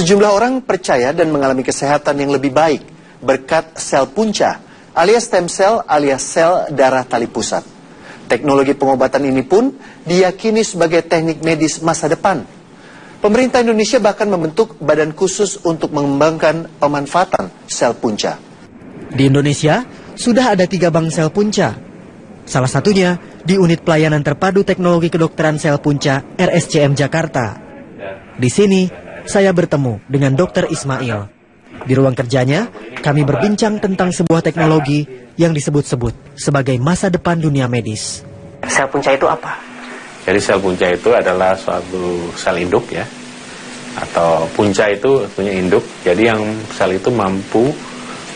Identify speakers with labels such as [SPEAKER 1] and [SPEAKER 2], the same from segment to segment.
[SPEAKER 1] Sejumlah orang percaya dan mengalami kesehatan yang lebih baik berkat sel punca alias stem cell alias sel darah tali pusat. Teknologi pengobatan ini pun diyakini sebagai teknik medis masa depan. Pemerintah Indonesia bahkan membentuk badan khusus untuk mengembangkan pemanfaatan sel punca.
[SPEAKER 2] Di Indonesia sudah ada 3 bank sel punca. Salah satunya di Unit Pelayanan Terpadu Teknologi Kedokteran Sel Punca RSCM Jakarta. Di sini saya bertemu dengan Dr. Ismail. Di ruang kerjanya, kami berbincang tentang sebuah teknologi yang disebut-sebut sebagai masa depan dunia medis.
[SPEAKER 3] Sel punca itu apa?
[SPEAKER 4] Jadi sel punca itu adalah suatu sel induk ya, atau punca itu punya induk. Jadi yang sel itu mampu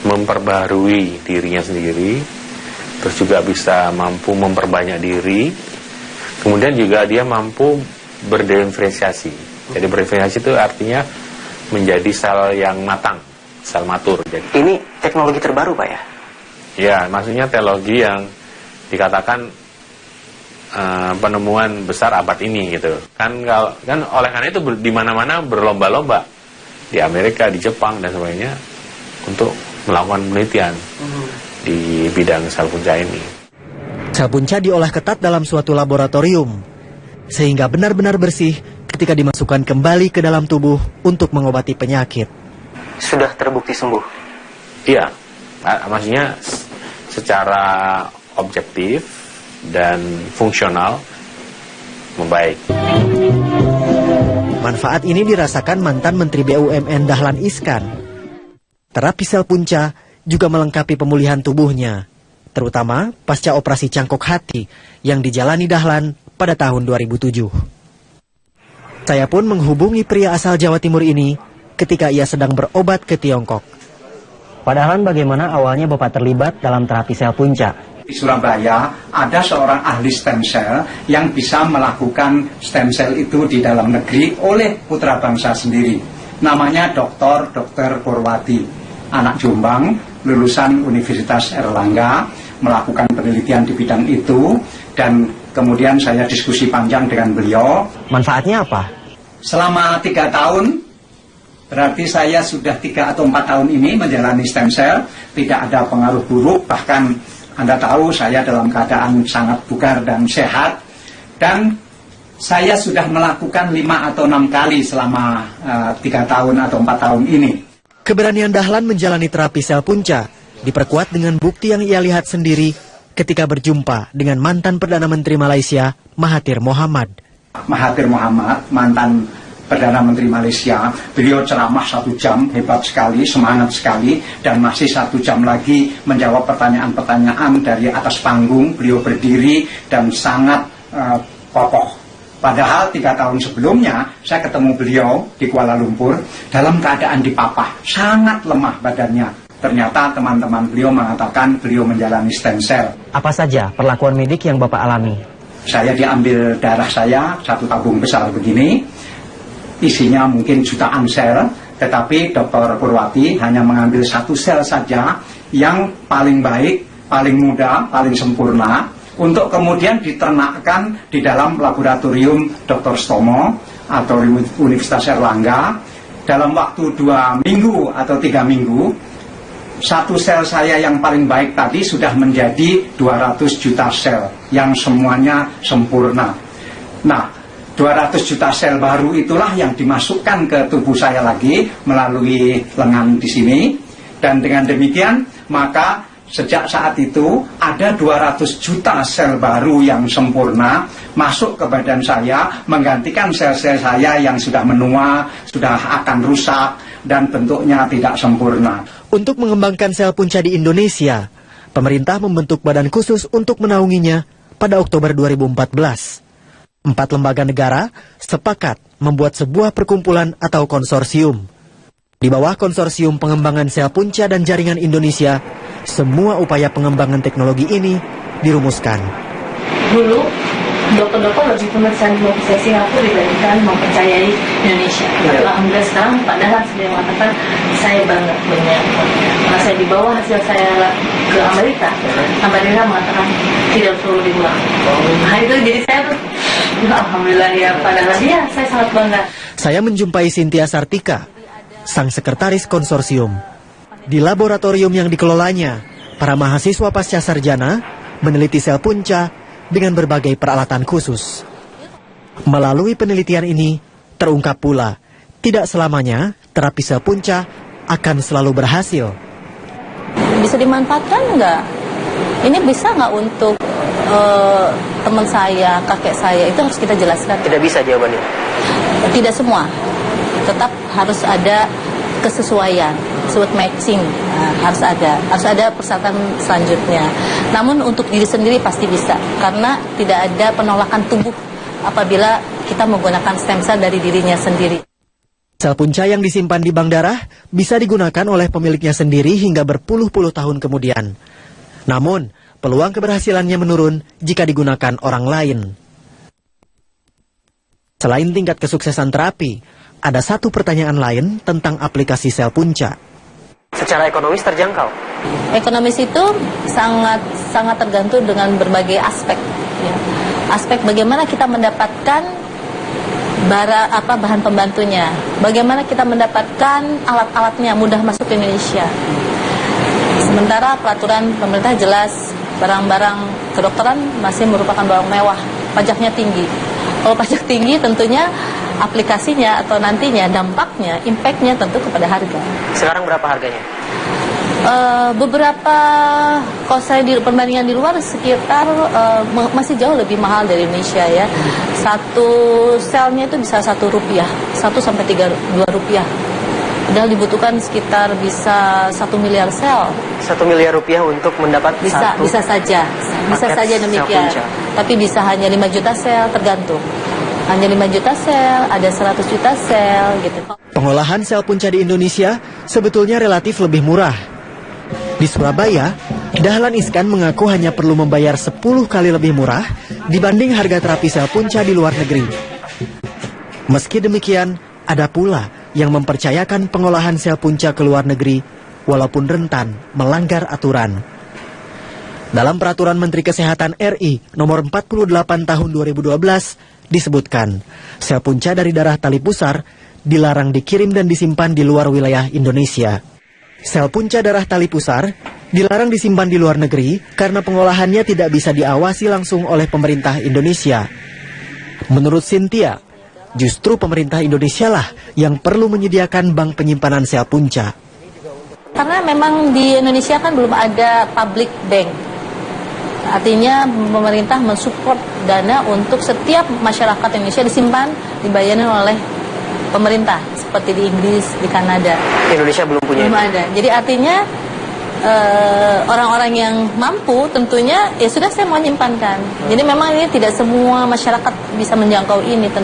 [SPEAKER 4] memperbarui dirinya sendiri, terus juga bisa mampu memperbanyak diri, kemudian juga dia mampu berdiferensiasi. Jadi berdiferensiasi itu artinya menjadi sel yang matang, sel matur. Jadi,
[SPEAKER 3] ini teknologi terbaru Pak ya?
[SPEAKER 4] Ya, maksudnya teknologi yang dikatakan penemuan besar abad ini gitu. Kan oleh karena itu di mana-mana berlomba-lomba di Amerika, di Jepang dan sebagainya untuk melakukan penelitian di bidang sel punca ini.
[SPEAKER 2] Sel punca diolah ketat dalam suatu laboratorium sehingga benar-benar bersih ketika dimasukkan kembali ke dalam tubuh untuk mengobati penyakit.
[SPEAKER 3] Sudah terbukti sembuh?
[SPEAKER 4] Iya, maksudnya secara objektif dan fungsional membaik.
[SPEAKER 2] Manfaat ini dirasakan mantan Menteri BUMN Dahlan Iskan. Terapi sel punca juga melengkapi pemulihan tubuhnya, terutama pasca operasi cangkok hati yang dijalani Dahlan pada tahun 2007. Saya pun menghubungi pria asal Jawa Timur ini ketika ia sedang berobat ke Tiongkok. Padahal bagaimana awalnya Bapak terlibat dalam terapi sel punca?
[SPEAKER 5] Di Surabaya ada seorang ahli stem cell yang bisa melakukan stem cell itu di dalam negeri oleh putra bangsa sendiri. Namanya Dr. Purwati, anak Jombang, lulusan Universitas Erlangga, melakukan penelitian di bidang itu, dan kemudian saya diskusi panjang dengan beliau.
[SPEAKER 2] Manfaatnya apa?
[SPEAKER 5] Selama 3 tahun, berarti saya sudah 3 atau 4 tahun ini menjalani stem cell, tidak ada pengaruh buruk, bahkan Anda tahu saya dalam keadaan sangat bugar dan sehat, dan saya sudah melakukan 5 atau 6 kali selama 3 tahun atau 4 tahun ini.
[SPEAKER 2] Keberanian Dahlan menjalani terapi sel punca diperkuat dengan bukti yang ia lihat sendiri ketika berjumpa dengan mantan Perdana Menteri Malaysia Mahathir Mohamad.
[SPEAKER 5] Mahathir Mohamad, mantan Perdana Menteri Malaysia, beliau ceramah 1 jam, hebat sekali, semangat sekali, dan masih 1 jam lagi menjawab pertanyaan-pertanyaan dari atas panggung. Beliau berdiri dan sangat kokoh. Padahal 3 tahun sebelumnya saya ketemu beliau di Kuala Lumpur dalam keadaan dipapah, sangat lemah badannya. Ternyata teman-teman beliau mengatakan beliau menjalani stem cell.
[SPEAKER 3] Apa saja perlakuan medik yang Bapak alami?
[SPEAKER 5] Saya diambil darah saya, 1 tabung besar begini, isinya mungkin jutaan sel, tetapi Dr. Purwati hanya mengambil 1 sel saja yang paling baik, paling muda, paling sempurna, untuk kemudian diternakkan di dalam laboratorium Dr. Stomo atau Universitas Erlangga. Dalam waktu 2 minggu atau 3 minggu, 1 sel saya yang paling baik tadi sudah menjadi 200 juta sel yang semuanya sempurna. Nah, 200 juta sel baru itulah yang dimasukkan ke tubuh saya lagi melalui lengan di sini, dan dengan demikian maka sejak saat itu ada 200 juta sel baru yang sempurna masuk ke badan saya, menggantikan sel-sel saya yang sudah menua, sudah akan rusak dan bentuknya tidak sempurna.
[SPEAKER 2] Untuk mengembangkan sel punca di Indonesia, pemerintah membentuk badan khusus untuk menaunginya pada Oktober 2014. 4 lembaga negara sepakat membuat sebuah perkumpulan atau konsorsium. Di bawah konsorsium pengembangan sel punca dan jaringan Indonesia, semua upaya pengembangan teknologi ini dirumuskan.
[SPEAKER 6] Dulu, dokter-dokter lebih pemeriksaan ke Singapura dibandingkan mempercayai Indonesia. Alhamdulillah sekarang Pak Dahlan sudah mengatakan saya bangga punya. Karena saya dibawa hasil saya ke Amerika, Amerika mengatakan tidak perlu diulang. Nah itu jadi saya tuh, alhamdulillah ya Pak Dahlan, ya saya sangat bangga.
[SPEAKER 2] Saya menjumpai Cynthia Sartika, sang sekretaris konsorsium. Di laboratorium yang dikelolanya, para mahasiswa pasca sarjana meneliti sel punca dengan berbagai peralatan khusus. Melalui penelitian ini, terungkap pula, tidak selamanya terapi sel punca akan selalu berhasil.
[SPEAKER 6] Bisa dimanfaatkan nggak? Ini bisa nggak untuk teman saya, kakek saya? Itu harus kita jelaskan.
[SPEAKER 3] Tidak bisa jawabannya.
[SPEAKER 6] Tidak semua. Tetap harus ada kesesuaian, disebut matching. Nah, harus ada persyaratan selanjutnya. Namun untuk diri sendiri pasti bisa, karena tidak ada penolakan tubuh apabila kita menggunakan stem cell dari dirinya sendiri.
[SPEAKER 2] Sel punca yang disimpan di bank darah bisa digunakan oleh pemiliknya sendiri hingga berpuluh-puluh tahun kemudian. Namun, peluang keberhasilannya menurun jika digunakan orang lain. Selain tingkat kesuksesan terapi, ada satu pertanyaan lain tentang aplikasi sel punca.
[SPEAKER 3] Secara ekonomis terjangkau.
[SPEAKER 6] Ekonomis itu sangat tergantung dengan berbagai aspek. Ya. Aspek bagaimana kita mendapatkan bahan pembantunya, bagaimana kita mendapatkan alat-alatnya mudah masuk ke Indonesia. Sementara peraturan pemerintah jelas, barang-barang kedokteran masih merupakan barang mewah, pajaknya tinggi. Kalau pajak tinggi tentunya aplikasinya atau nantinya dampaknya, impactnya tentu kepada harga.
[SPEAKER 3] Sekarang berapa harganya?
[SPEAKER 6] Beberapa, kalau saya di perbandingan di luar sekitar masih jauh lebih mahal dari Indonesia ya. Satu selnya itu bisa Rp1, 1 sampai 2 rupiah. Padahal dibutuhkan sekitar bisa 1 miliar sel.
[SPEAKER 3] 1 miliar rupiah untuk mendapat
[SPEAKER 6] bisa saja demikian. Tapi bisa hanya 5 juta sel, tergantung. Hanya 5 juta sel, ada 100 juta sel gitu.
[SPEAKER 2] Pengolahan sel punca di Indonesia sebetulnya relatif lebih murah. Di Surabaya, Dahlan Iskan mengaku hanya perlu membayar 10 kali lebih murah dibanding harga terapi sel punca di luar negeri. Meski demikian, ada pula yang mempercayakan pengolahan sel punca ke luar negeri walaupun rentan melanggar aturan. Dalam Peraturan Menteri Kesehatan RI Nomor 48 Tahun 2012 disebutkan, sel punca dari darah tali pusar dilarang dikirim dan disimpan di luar wilayah Indonesia. Sel punca darah tali pusar dilarang disimpan di luar negeri karena pengolahannya tidak bisa diawasi langsung oleh pemerintah Indonesia. Menurut Cynthia, justru pemerintah Indonesia lah yang perlu menyediakan bank penyimpanan sel punca.
[SPEAKER 6] Karena memang di Indonesia kan belum ada public bank. Artinya pemerintah mensupport dana untuk setiap masyarakat Indonesia disimpan, dibayarin oleh pemerintah seperti di Inggris, di Kanada.
[SPEAKER 3] Indonesia belum punya.
[SPEAKER 6] Belum ada. Jadi artinya orang-orang yang mampu tentunya ya sudah saya mau menyimpankan. Jadi memang ini tidak semua masyarakat bisa menjangkau ini.